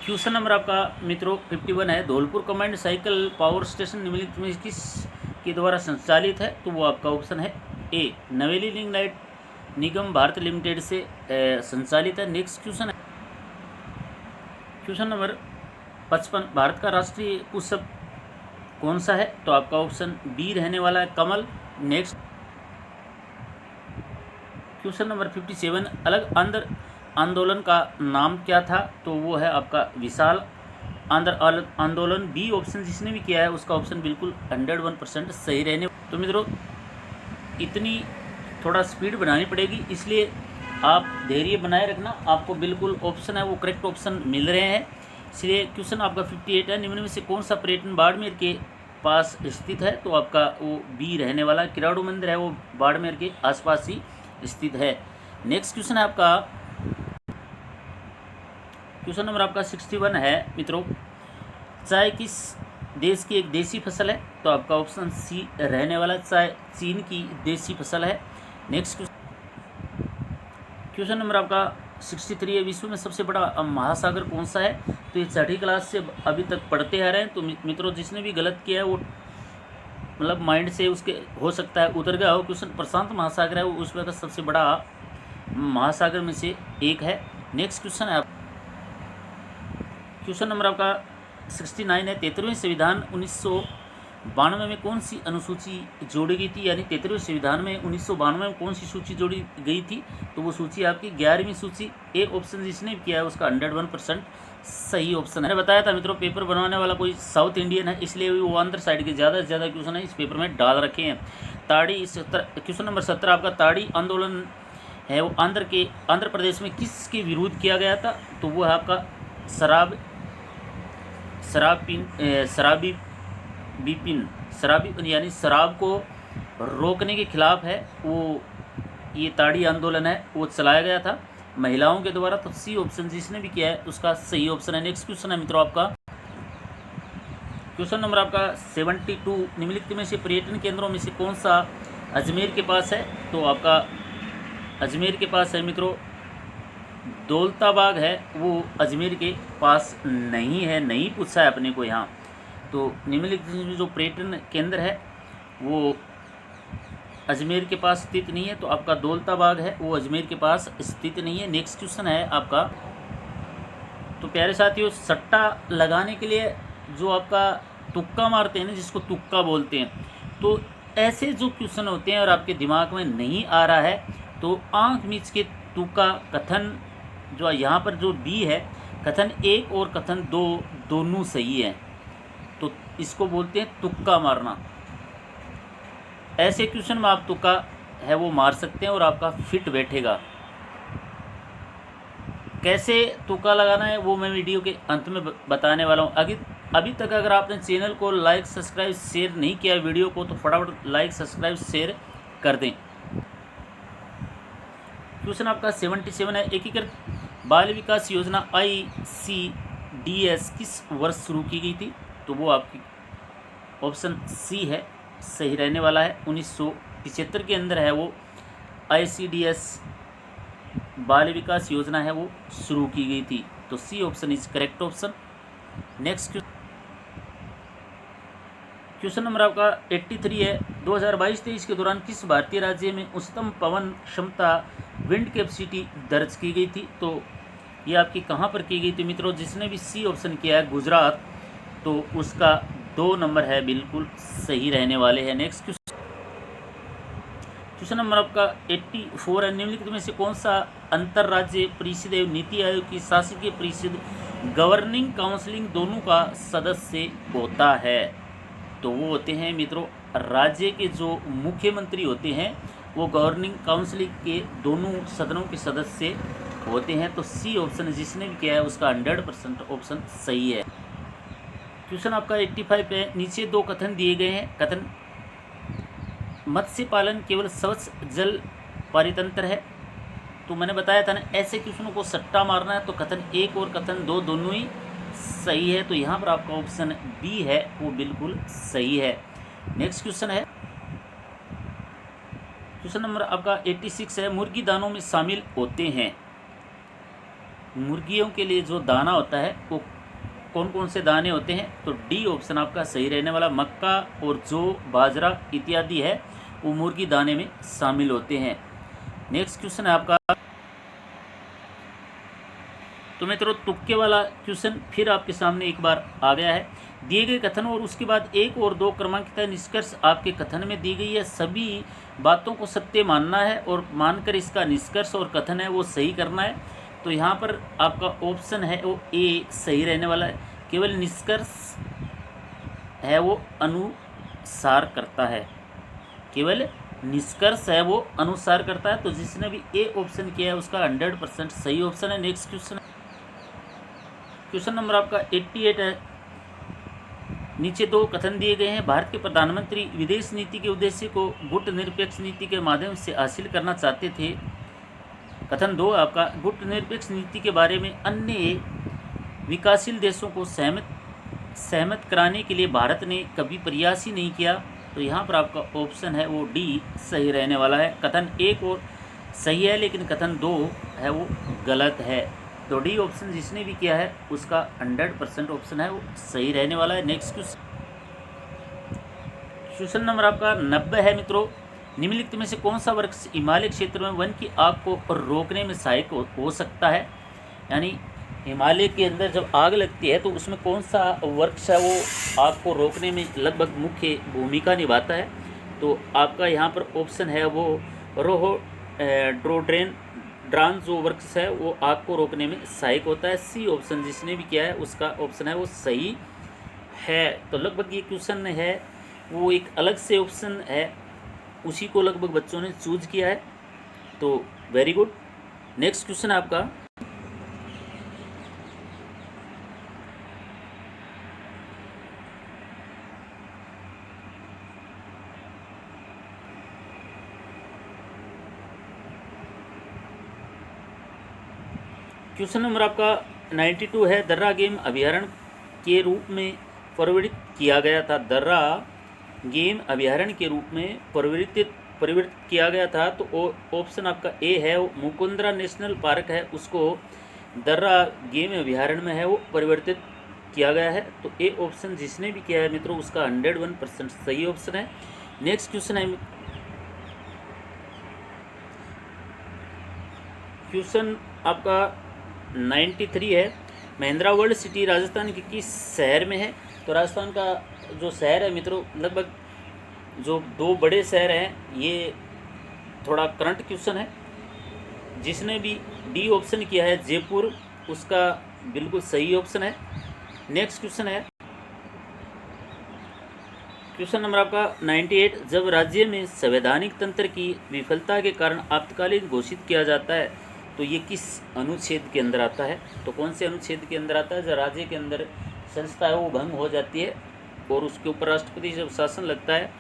Question number आपका मित्रों 51 है। Dholpur command cycle power station निम्नलिखित में किस के द्वारा संचालित है? तो वो आपका ऑप्शन है ए, नवेली लिग्नाइट निगम भारत लिमिटेड से संचालित है। नेक्स्ट क्वेश्चन है क्वेश्चन नंबर 55, भारत का राष्ट्रीय पुष्प कौन सा है? तो आपका ऑप्शन बी रहने वाला है कमल। नेक्स्ट क्वेश्चन नंबर 57, अलग आंध्र आंदोलन का नाम क्या था? तो वो है आपका विशाल आंध्र आंदोलन। बी ऑप्शन जिसने भी किया है उसका ऑप्शन बिल्कुल 101% सही रहने। तो मित्रों इतनी थोड़ा स्पीड बनानी पड़ेगी, इसलिए आप धैर्य बनाए रखना, आपको बिल्कुल ऑप्शन है वो करेक्ट ऑप्शन मिल रहे हैं। इसलिए क्वेश्चन आपका 58 है, निम्न में से कौन सा पर्यटन बाड़मेर के पास स्थित है? तो आपका वो बी रहने वाला किराड़ू मंदिर है, वो बाड़मेर के आसपास ही स्थित है। नेक्स्ट क्वेश्चन है आपका क्वेश्चन नंबर आपका 61 है मित्रों, चाय किस देश की एक देसी फसल है? तो आपका ऑप्शन सी रहने वाला चाय चीन की देसी फसल है। नेक्स्ट क्वेश्चन नंबर आपका 63 है, विश्व में सबसे बड़ा महासागर कौन सा है? तो ये 6ठी क्लास से अभी तक पढ़ते आ रहे हैं। तो मित्रों जिसने भी गलत किया है वो मतलब माइंड से उसके हो सकता है उतर गया हो। क्वेश्चन प्रशांत महासागर है, वो उसमें का सबसे बड़ा महासागर में से एक है। नेक्स्ट क्वेश्चन है क्वेश्चन नंबर आपका 69 है, 73वें संविधान 1992 में कौन सी अनुसूची जोड़ी गई थी? यानी 73वें संविधान में 1992 में कौन सी सूची जोड़ी गई थी? तो वो सूची आपकी 11वीं सूची। ए ऑप्शन जिसने किया है उसका 101% सही ऑप्शन है। मैंने बताया था मित्रों पेपर बनवाने वाला कोई साउथ इंडियन है, इसलिए वो आंध्र साइड के ज़्यादा से ज़्यादा क्वेश्चन है इस पेपर में डाल रखे हैं। ताड़ी क्वेश्चन नंबर 17 आपका ताड़ी आंदोलन है, वो आंध्र प्रदेश में किसके विरुद्ध किया गया था? तो वो है आपका शराबी यानी शराब को रोकने के खिलाफ है वो ये ताड़ी आंदोलन है, वो चलाया गया था महिलाओं के द्वारा। तो सी ऑप्शन जिसने भी किया है उसका सही ऑप्शन है। नेक्स्ट क्वेश्चन है मित्रों आपका क्वेश्चन नंबर आपका 72, निम्नलिखित में से पर्यटन केंद्रों में से कौन सा अजमेर के पास है? तो आपका अजमेर के पास है मित्रों दौलताबाग है, वो अजमेर के पास नहीं है, नहीं पूछा है अपने को यहाँ। तो निम्नलिखित में जो पर्यटन केंद्र है वो अजमेर के पास स्थित नहीं है, तो आपका दौलताबाग है वो अजमेर के पास स्थित नहीं है। नेक्स्ट क्वेश्चन है आपका, तो प्यारे साथियों सट्टा लगाने के लिए जो आपका तुक्का मारते हैं ना, जिसको तुक्का बोलते हैं, तो ऐसे जो क्वेश्चन होते हैं और आपके दिमाग में नहीं आ रहा है तो आंख मीच के तुक्का कथन जो यहाँ पर जो बी है कथन 1 और कथन 2 दोनों सही है, तो इसको बोलते हैं तुक्का मारना। ऐसे क्वेश्चन में आप तुक्का है वो मार सकते हैं और आपका फिट बैठेगा। कैसे तुक्का लगाना है वो मैं वीडियो के अंत में बताने वाला हूँ। अभी तक अगर आपने चैनल को लाइक सब्सक्राइब शेयर नहीं किया वीडियो को तो फटाफट लाइक सब्सक्राइब शेयर कर दें। क्वेश्चन आपका 77 है, एकीकृत बाल विकास योजना ICDS किस वर्ष शुरू की गई थी? तो वो आपकी ऑप्शन सी है सही रहने वाला है, 1975 के अंदर है वो ICDS बाल विकास योजना है वो शुरू की गई थी। तो C option is correct option. Next question number आपका 83 है, 2022-23 के दौरान किस भारतीय राज्य में उच्चतम पवन क्षमता विंड कैपेसिटी दर्ज की गई थी? तो ये आपकी कहाँ पर की गई थी मित्रों? जिसने भी सी ऑप्शन किया है गुजरात, तो उसका 2 नंबर है बिल्कुल सही रहने वाले हैं। नेक्स्ट क्वेश्चन नंबर आपका 84 है, निम्नलिखित में से कौन सा अंतर्राज्यीय परिषद एवं नीति आयोग की शासकीय परिषद गवर्निंग काउंसिलिंग दोनों का सदस्य होता है? तो वो होते हैं मित्रों राज्य के जो मुख्यमंत्री होते हैं वो गवर्निंग काउंसिल के दोनों सदनों के सदस्य होते हैं। तो सी ऑप्शन जिसने भी किया है उसका 100% ऑप्शन सही है। क्वेश्चन आपका 85 है, नीचे 2 कथन दिए गए हैं। कथन मत्स्य पालन केवल स्वच्छ जल पारितंत्र है, तो मैंने बताया था ना ऐसे क्वेश्चनों को सट्टा मारना है, तो कथन 1 और कथन 2 दोनों ही सही है, तो यहाँ पर आपका ऑप्शन बी है वो बिल्कुल सही है। नेक्स्ट क्वेश्चन है क्वेश्चन नंबर आपका 86 है, मुर्गी दानों में शामिल होते हैं। मुर्गियों के लिए जो दाना होता है वो कौन कौन से दाने होते हैं? तो डी ऑप्शन आपका सही रहने वाला। मक्का और जौ, बाजरा इत्यादि है वो मुर्गी दाने में शामिल होते हैं। नेक्स्ट क्वेश्चन है आपका, तो मित्रों तुक्के वाला क्वेश्चन फिर आपके सामने एक बार आ गया है। दिए गए कथन और उसके बाद 1 और 2 क्रमांकित निष्कर्ष आपके कथन में दी गई है। सभी बातों को सत्य मानना है और मानकर इसका निष्कर्ष और कथन है वो सही करना है। तो यहाँ पर आपका ऑप्शन है वो ए सही रहने वाला है। केवल निष्कर्ष है वो अनुसार करता है, केवल निष्कर्ष है वो अनुसार करता है। तो जिसने भी ए ऑप्शन किया है उसका 100% सही ऑप्शन है। नेक्स्ट क्वेश्चन, क्वेश्चन नंबर आपका 88 है। नीचे 2 कथन दिए गए हैं। भारत के प्रधानमंत्री विदेश नीति के उद्देश्य को गुट निरपेक्ष नीति के माध्यम से हासिल करना चाहते थे। कथन 2 आपका, गुट निरपेक्ष नीति के बारे में अन्य विकासशील देशों को सहमत कराने के लिए भारत ने कभी प्रयास ही नहीं किया। तो यहाँ पर आपका ऑप्शन है वो डी सही रहने वाला है। कथन 1 और सही है लेकिन कथन 2 है वो गलत है। तो डी ऑप्शन जिसने भी किया है उसका 100% ऑप्शन है वो सही रहने वाला है। नेक्स्ट क्वेश्चन नंबर आपका 90 है मित्रों। निम्नलिखित में से कौन सा वृक्ष हिमालय क्षेत्र में वन की आग को रोकने में सहायक हो सकता है? यानी हिमालय के अंदर जब आग लगती है तो उसमें कौन सा वृक्ष है वो आग को रोकने में लगभग मुख्य भूमिका निभाता है? तो आपका यहाँ पर ऑप्शन है वो रोडोडेंड्रॉन जो वृक्ष है वो आग को रोकने में सहायक होता है। सी ऑप्शन जिसने भी किया है उसका ऑप्शन है वो सही है। तो लगभग ये क्वेश्चन है वो एक अलग से ऑप्शन है, उसी को लगभग बच्चों ने चूज किया है। तो वेरी गुड। नेक्स्ट क्वेश्चन है आपका, क्वेश्चन नंबर आपका 92 है। दर्रा गेम अभयारण्य के रूप में परिवर्तित किया गया था। दर्रा गेम अभयारण्य के रूप में परिवर्तित किया गया था। तो ऑप्शन आपका ए है वो मुकुंदरा नेशनल पार्क है उसको दर्रा गेम अभयारण्य में है वो परिवर्तित किया गया है। तो ए ऑप्शन जिसने भी किया है मित्रों उसका 101% सही ऑप्शन है। नेक्स्ट क्वेश्चन है, क्वेश्चन आपका 93 है। महिंद्रा वर्ल्ड सिटी राजस्थान के किस शहर में है? तो राजस्थान का जो शहर है मित्रों लगभग जो 2 बड़े शहर हैं, ये थोड़ा करंट क्वेश्चन है। जिसने भी डी ऑप्शन किया है जयपुर उसका बिल्कुल सही ऑप्शन है। नेक्स्ट क्वेश्चन है, क्वेश्चन नंबर आपका 98। जब राज्य में संवैधानिक तंत्र की विफलता के कारण आपातकालीन घोषित किया जाता है तो ये किस अनुच्छेद के अंदर आता है? तो कौन से अनुच्छेद के अंदर आता है? जब राज्य के अंदर संस्था है वो भंग हो जाती है और उसके ऊपर राष्ट्रपति जब शासन लगता है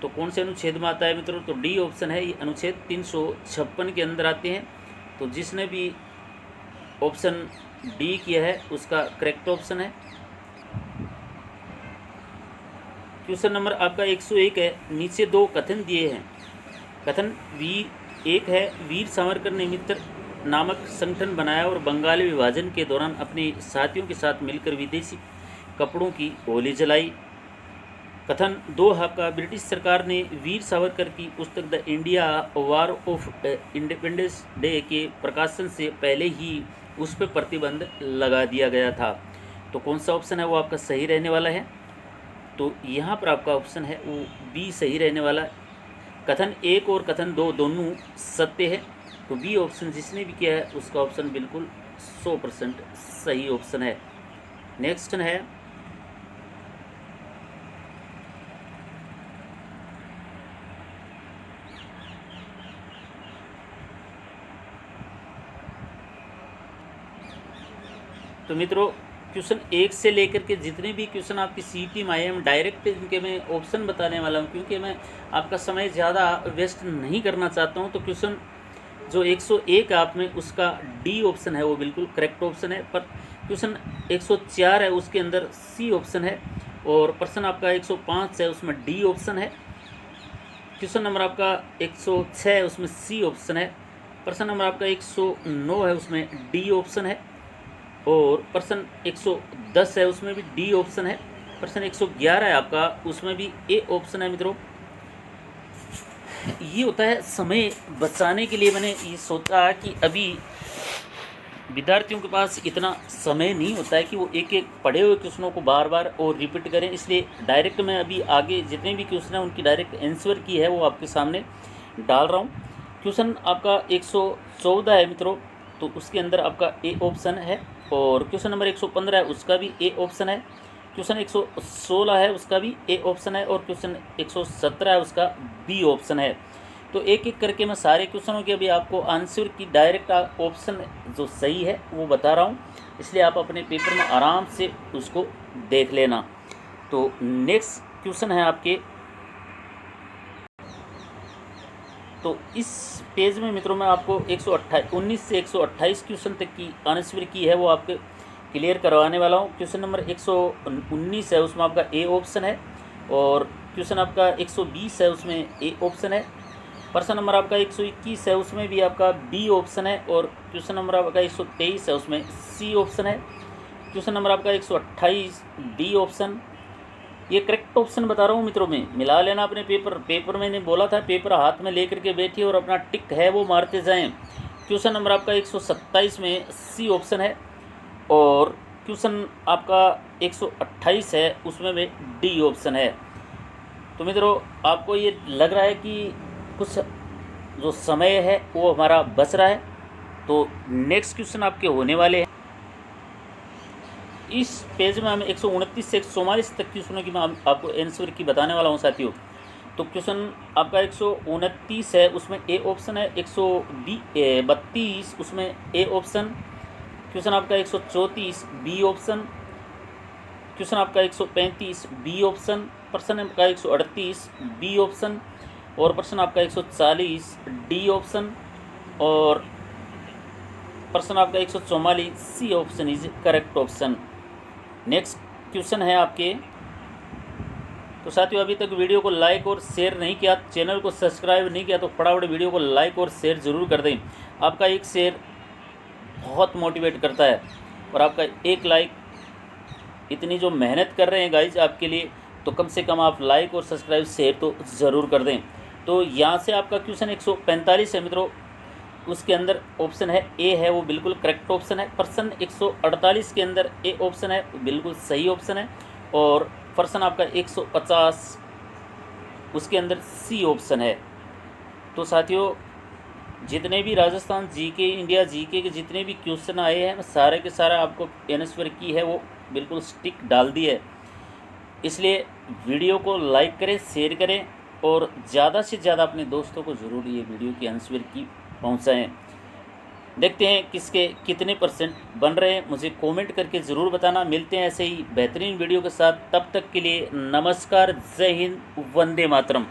तो कौन से अनुच्छेद में आता है मित्रों? तो डी ऑप्शन है, ये अनुच्छेद 356 के अंदर आते हैं। तो जिसने भी ऑप्शन डी किया है उसका करेक्ट ऑप्शन है। क्वेश्चन नंबर आपका 101 है। नीचे 2 कथन दिए हैं। कथन एक है, वीर सावरकर ने मित्र नामक संगठन बनाया और बंगाली विभाजन के दौरान अपने साथियों के साथ मिलकर विदेशी कपड़ों की होली जलाई। कथन 2 आपका, ब्रिटिश सरकार ने वीर सावरकर की पुस्तक the India war of independence day के प्रकाशन से पहले ही उस पर प्रतिबंध लगा दिया गया था। तो कौन सा ऑप्शन है वो आपका सही रहने वाला है? तो यहाँ पर आपका ऑप्शन है वो बी सही रहने वाला है। कथन 1 और कथन 2 दोनों सत्य है। तो बी ऑप्शन जिसने भी किया है उसका ऑप्शन बिल्कुल 100% सही ऑप्शन है। नेक्स्ट है, तो मित्रों क्वेश्चन 1 से लेकर के जितने भी क्वेश्चन आपकी सीटी में आए हैं डायरेक्ट इनके मैं ऑप्शन बताने वाला हूँ, क्योंकि मैं आपका समय ज़्यादा वेस्ट नहीं करना चाहता हूँ। तो क्वेश्चन जो 101 आप में उसका डी ऑप्शन है वो बिल्कुल करेक्ट ऑप्शन है। पर क्वेश्चन 104 है उसके अंदर सी ऑप्शन है और प्रश्न आपका 105 है उसमें डी ऑप्शन है। क्वेश्चन नंबर आपका 106 है उसमें सी ऑप्शन है। प्रश्न नंबर आपका 109 है उसमें डी ऑप्शन है। और प्रश्न 110 है, उसमें भी डी ऑप्शन है। प्रश्न 111 है आपका, उसमें भी ए ऑप्शन है मित्रों। ये होता है समय बचाने के लिए मैंने ये सोचा कि अभी विद्यार्थियों के पास इतना समय नहीं होता है कि वो एक एक पढ़े हुए क्वेश्चनों को बार बार और रिपीट करें, इसलिए डायरेक्ट मैं अभी आगे जितने भी क्वेश्चन हैं उनकी डायरेक्ट आंसर की है वो आपके सामने डाल रहा हूँ। क्वेश्चन आपका 114 है मित्रों, तो उसके अंदर आपका ए ऑप्शन है। और क्वेश्चन नंबर 115 है, उसका भी ए ऑप्शन है। क्वेश्चन 116 है, उसका भी ए ऑप्शन है। और क्वेश्चन 117 है, उसका बी ऑप्शन है। तो एक एक करके मैं सारे क्वेश्चनों के अभी आपको आंसर की डायरेक्ट ऑप्शन जो सही है वो बता रहा हूँ, इसलिए आप अपने पेपर में आराम से उसको देख लेना। तो नेक्स्ट क्वेश्चन है आपके, तो इस पेज में मित्रों मैं आपको 19 से 128 क्वेश्चन तक की आंसर की है वो आपके क्लियर करवाने वाला हूँ। क्वेश्चन नंबर 119 है, उसमें आपका ए ऑप्शन है। और क्वेश्चन आपका 120 है, उसमें ए ऑप्शन है। प्रश्न नंबर आपका 121 है, उसमें भी आपका बी ऑप्शन है। और क्वेश्चन नंबर आपका 123 है, उसमें सी ऑप्शन है। क्वेश्चन नंबर आपका 128 डी ऑप्शन। ये करेक्ट ऑप्शन बता रहा हूँ मित्रों में, मिला लेना अपने पेपर मैंने बोला था पेपर हाथ में लेकर के बैठिए और अपना टिक है वो मारते जाएं। क्वेश्चन नंबर आपका 127 में सी ऑप्शन है। और क्वेश्चन आपका 128 है, उसमें भी डी ऑप्शन है। तो मित्रों आपको ये लग रहा है कि कुछ जो समय है वो हमारा बच रहा है। तो नेक्स्ट क्वेश्चन आपके होने वाले हैं। इस पेज में हमें 129 से 144 तक क्वेश्चनों की मैं आपको आंसर की बताने वाला हूं साथियों। तो क्वेश्चन आपका 129 है, उसमें ए ऑप्शन है। 132 उसमें ए ऑप्शन। क्वेश्चन आपका 134 बी ऑप्शन। क्वेश्चन आपका 135 बी ऑप्शन। प्रश्न आपका 138 बी ऑप्शन। और प्रश्न आपका 140 डी ऑप्शन। और प्रश्न आपका 144 C option is correct option. Next question है आपके, तो साथियों अभी तक वीडियो को लाइक और शेयर नहीं किया, चैनल को सब्सक्राइब नहीं किया, तो फटाफट वीडियो को लाइक और शेयर ज़रूर कर दें। आपका एक शेयर बहुत मोटिवेट करता है, और आपका एक लाइक, इतनी जो मेहनत कर रहे हैं गाइज आपके लिए, तो कम से कम आप लाइक और सब्सक्राइब शेयर तो ज़रूर कर दें। तो यहाँ से आपका क्वेश्चन 145 है मित्रों, उसके अंदर ऑप्शन है ए है वो बिल्कुल करेक्ट ऑप्शन है। प्रश्न 148 के अंदर ए ऑप्शन है, बिल्कुल सही ऑप्शन है। और प्रश्न आपका 150 उसके अंदर सी ऑप्शन है। तो साथियों जितने भी राजस्थान जीके, इंडिया जीके के जितने भी क्वेश्चन आए हैं, सारे के सारा आपको आंसर की है वो बिल्कुल स्टिक डाल दी है। इसलिए वीडियो को लाइक करें, शेयर करें, और ज़्यादा से ज़्यादा अपने दोस्तों को ज़रूर ये वीडियो की आंसर की पहुंचाएं। देखते हैं किसके कितने परसेंट बन रहे हैं, मुझे कमेंट करके ज़रूर बताना। मिलते हैं ऐसे ही बेहतरीन वीडियो के साथ, तब तक के लिए नमस्कार, जय हिंद, वंदे मातरम।